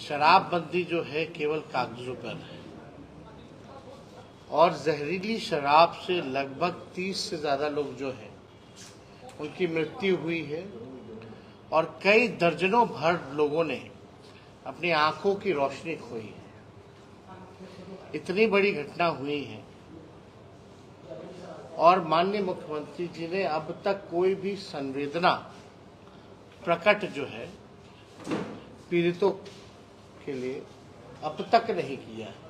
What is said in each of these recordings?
शराबबंदी जो है केवल कागजों पर है और जहरीली शराब से लगभग 30 से ज़्यादा लोग जो हैं उनकी मृत्यु हुई है और कई दर्जनों भर लोगों ने अपनी आंखों की रोशनी खोई है। इतनी बड़ी घटना हुई है और माननीय मुख्यमंत्री जी ने अब तक कोई भी संवेदना प्रकट जो है पीड़ितों के लिए अब तक नहीं किया है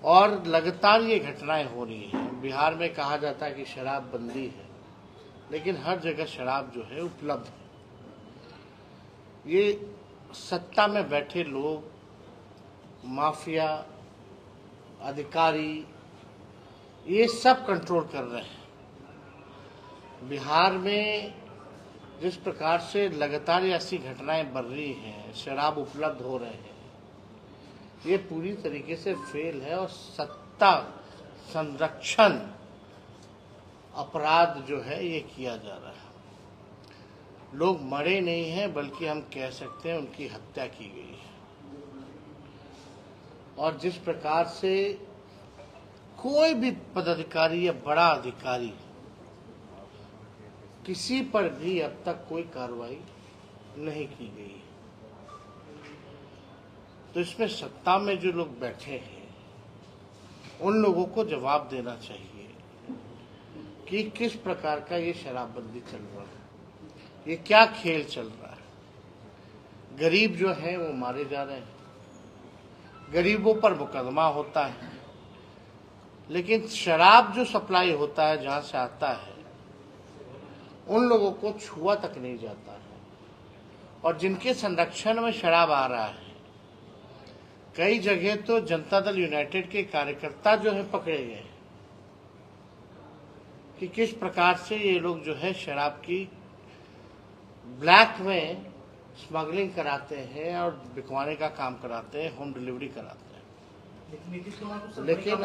और लगातार ये घटनाएं हो रही हैं। बिहार में कहा जाता है कि शराब बंदी है, लेकिन हर जगह शराब जो है उपलब्ध है। ये सत्ता में बैठे लोग, माफिया, अधिकारी, ये सब कंट्रोल कर रहे हैं। बिहार में जिस प्रकार से लगातार ऐसी घटनाएं बढ़ रही हैं, शराब उपलब्ध हो रहे हैं, ये पूरी तरीके से फेल है और सत्ता संरक्षण अपराध जो है ये किया जा रहा है। लोग मरे नहीं हैं, बल्कि हम कह सकते हैं उनकी हत्या की गई है। और जिस प्रकार से कोई भी पदाधिकारी या बड़ा अधिकारी, किसी पर भी अब तक कोई कार्रवाई नहीं की गई है, तो इसमें सत्ता में जो लोग बैठे हैं उन लोगों को जवाब देना चाहिए कि किस प्रकार का ये शराबबंदी चल रहा है, ये क्या खेल चल रहा है। गरीब जो है वो मारे जा रहे हैं, गरीबों पर मुकदमा होता है, लेकिन शराब जो सप्लाई होता है जहां से आता है उन लोगों को छुआ तक नहीं जाता है। और जिनके संरक्षण में शराब आ रहा है, कई जगह तो जनता दल यूनाइटेड के कार्यकर्ता जो है पकड़े गए कि किस प्रकार से ये लोग जो है शराब की ब्लैक में स्मगलिंग कराते हैं और बिकवाने का काम कराते हैं, होम डिलीवरी कराते हैं। लेकिन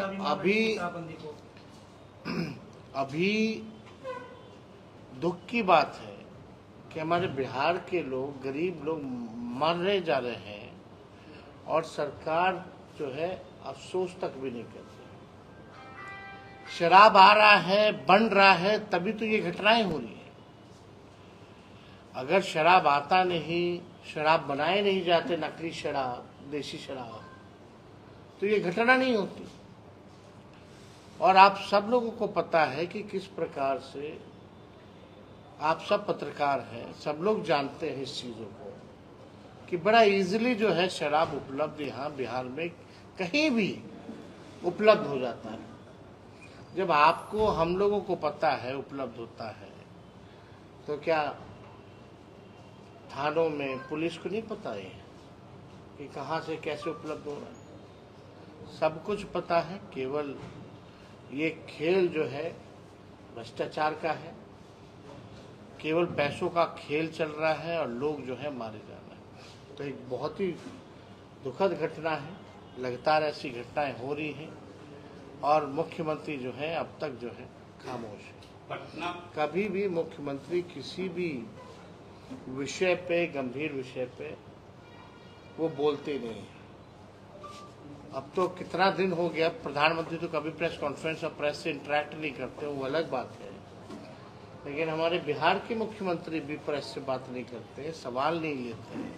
अभी दुख की बात है कि हमारे बिहार के लोग, गरीब लोग मरने जा रहे हैं और सरकार जो है अफसोस तक भी नहीं करती। शराब आ रहा है, बन रहा है, तभी तो ये घटनाएं हो रही है। अगर शराब आता नहीं, शराब बनाए नहीं जाते, नकली शराब, देसी शराब, तो ये घटना नहीं होती। और आप सब लोगों को पता है कि किस प्रकार से, आप सब पत्रकार हैं, सब लोग जानते हैं इस चीज़ों को कि बड़ा इजीली जो है शराब उपलब्ध यहाँ बिहार में कहीं भी उपलब्ध हो जाता है। जब आपको, हम लोगों को पता है उपलब्ध होता है, तो क्या थानों में पुलिस को नहीं पता है कि कहाँ से कैसे उपलब्ध हो रहा है? सब कुछ पता है। केवल ये खेल जो है भ्रष्टाचार का है, केवल पैसों का खेल चल रहा है और लोग जो है मारे जा रहे हैं। तो एक बहुत ही दुखद घटना है। लगातार ऐसी घटनाएं हो रही हैं और मुख्यमंत्री जो है अब तक जो है खामोश है। कभी भी मुख्यमंत्री किसी भी विषय पे, गंभीर विषय पे वो बोलते नहीं है। अब तो कितना दिन हो गया, प्रधानमंत्री तो कभी प्रेस कॉन्फ्रेंस और प्रेस से इंटरेक्ट नहीं करते, वो अलग बात है। लेकिन हमारे बिहार के मुख्यमंत्री भी प्रेस से बात नहीं करते, सवाल नहीं लेते हैं।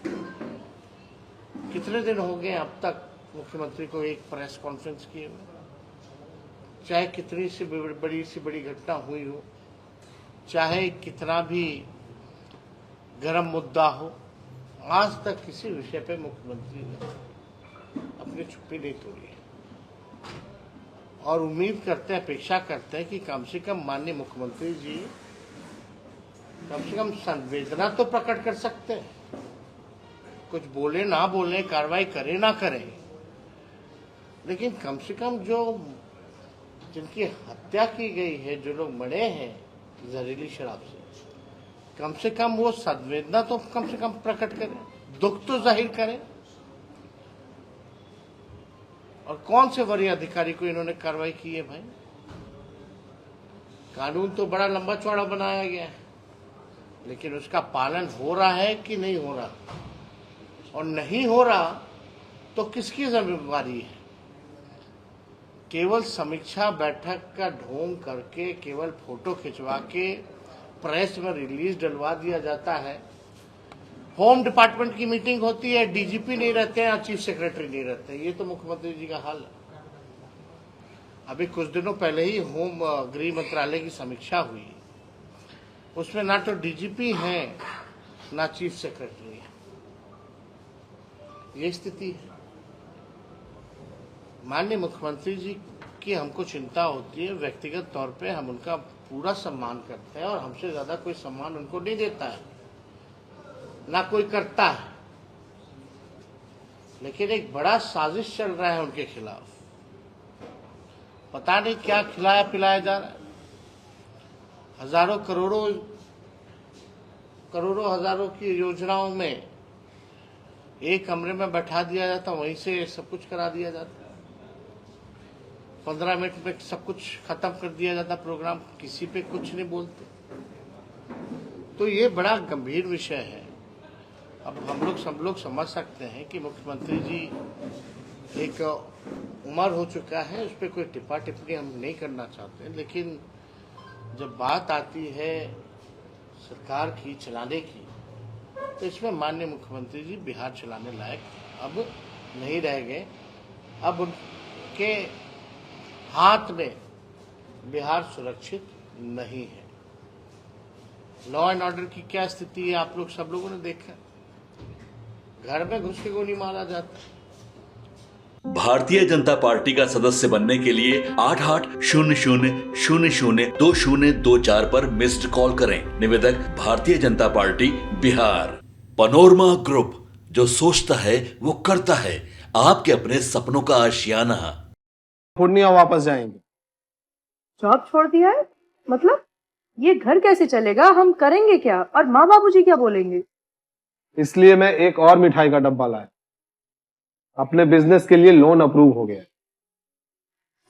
कितने दिन हो गए अब तक मुख्यमंत्री को एक प्रेस कॉन्फ्रेंस किए हुए? चाहे कितनी सी बड़ी घटना हुई हो, चाहे कितना भी गर्म मुद्दा हो, आज तक किसी विषय पे मुख्यमंत्री ने अपनी चुप्पी नहीं तोड़ी है। और उम्मीद करते हैं, अपेक्षा करते हैं कि कम से कम माननीय मुख्यमंत्री जी कम से कम संवेदना तो प्रकट कर सकते हैं। कुछ बोले ना बोले, कार्रवाई करे ना करें, लेकिन कम से कम जो जिनकी हत्या की गई है, जो लोग मरे हैं जहरीली शराब से कम वो संवेदना तो कम से कम प्रकट करें, दुख तो जाहिर करें। और कौन से वरीय अधिकारी को इन्होंने कार्रवाई की है भाई? कानून तो बड़ा लंबा चौड़ा बनाया गया है, लेकिन उसका पालन हो रहा है कि नहीं हो रहा? और नहीं हो रहा तो किसकी जिम्मेवारी है? केवल समीक्षा बैठक का ढोंग करके, केवल फोटो खिंचवा के प्रेस में रिलीज डलवा दिया जाता है। होम डिपार्टमेंट की मीटिंग होती है, डीजीपी नहीं रहते हैं और चीफ सेक्रेटरी नहीं रहते हैं। ये तो मुख्यमंत्री जी का हाल है। अभी कुछ दिनों पहले ही गृह मंत्रालय की समीक्षा हुई, उसमें ना तो डीजीपी है ना चीफ सेक्रेटरी है। ये स्थिति है। माननीय मुख्यमंत्री जी की हमको चिंता होती है। व्यक्तिगत तौर पे हम उनका पूरा सम्मान करते हैं और हमसे ज्यादा कोई सम्मान उनको नहीं देता है, ना कोई करता है। लेकिन एक बड़ा साजिश चल रहा है उनके खिलाफ। पता नहीं क्या खिलाया पिलाया जा रहा है। हजारों करोड़ों हजारों की योजनाओं में एक कमरे में बैठा दिया जाता, वहीं से सब कुछ करा दिया जाता। 15 मिनट में सब कुछ खत्म कर दिया जाता प्रोग्राम, किसी पे कुछ नहीं बोलते। तो ये बड़ा गंभीर विषय है। अब सब लोग समझ सकते हैं कि मुख्यमंत्री जी एक उम्र हो चुका है, उस पर कोई टिप्पा टिप्पणी हम नहीं करना चाहते। लेकिन जब बात आती है सरकार की चलाने की, तो इसमें माननीय मुख्यमंत्री जी बिहार चलाने लायक अब नहीं रह गए। अब उनके हाथ में बिहार सुरक्षित नहीं है। लॉ एंड ऑर्डर की क्या स्थिति है आप लोग सब लोगों ने देखा। घर में घुस के गोली मारा जाता है। भारतीय जनता पार्टी का सदस्य बनने के लिए 8800002024 पर मिस्ड कॉल करें। निवेदक Bharatiya Janata party Bihar. Panorama group, जो सोचता है वो करता है। आपके अपने सपनों का आशियाना। पूर्णिया वापस जाएंगे। जॉब छोड़ दिया है? मतलब ये घर कैसे चलेगा? हम करेंगे क्या? और माँ बाबूजी क्या बोलेंगे? इसलिए मैं एक और मिठाई का डब्बा लाया। अपने बिजनेस के लिए लोन अप्रूव हो गया।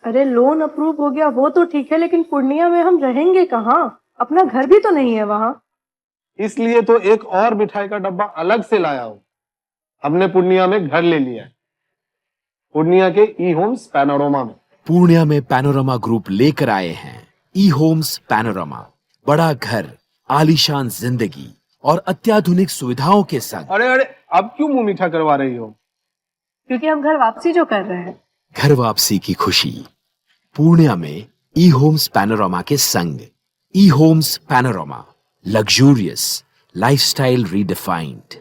अरे लोन अप्रूव हो गया वो तो ठीक है, लेकिन पूर्णिया में हम रहेंगे कहाँ? अपना घर भी तो नहीं है वहाँ। इसलिए तो एक और मिठाई का डब्बा अलग से लाया हूँ। हमने पूर्णिया में घर ले लिया है, पूर्णिया के ई होम्स पैनोरमा में। पूर्णिया में पैनोरमा ग्रुप लेकर आए हैं ई होम्स पैनोरमा। बड़ा घर, आलीशान जिंदगी और अत्याधुनिक सुविधाओं के संग। अरे अब क्यों मुंह मीठा करवा रही हो? क्योंकि हम घर वापसी जो कर रहे हैं। घर वापसी की खुशी पूर्णिया में ई होम्स पैनोरमा के संग। ई Homes Panorama, luxurious lifestyle redefined.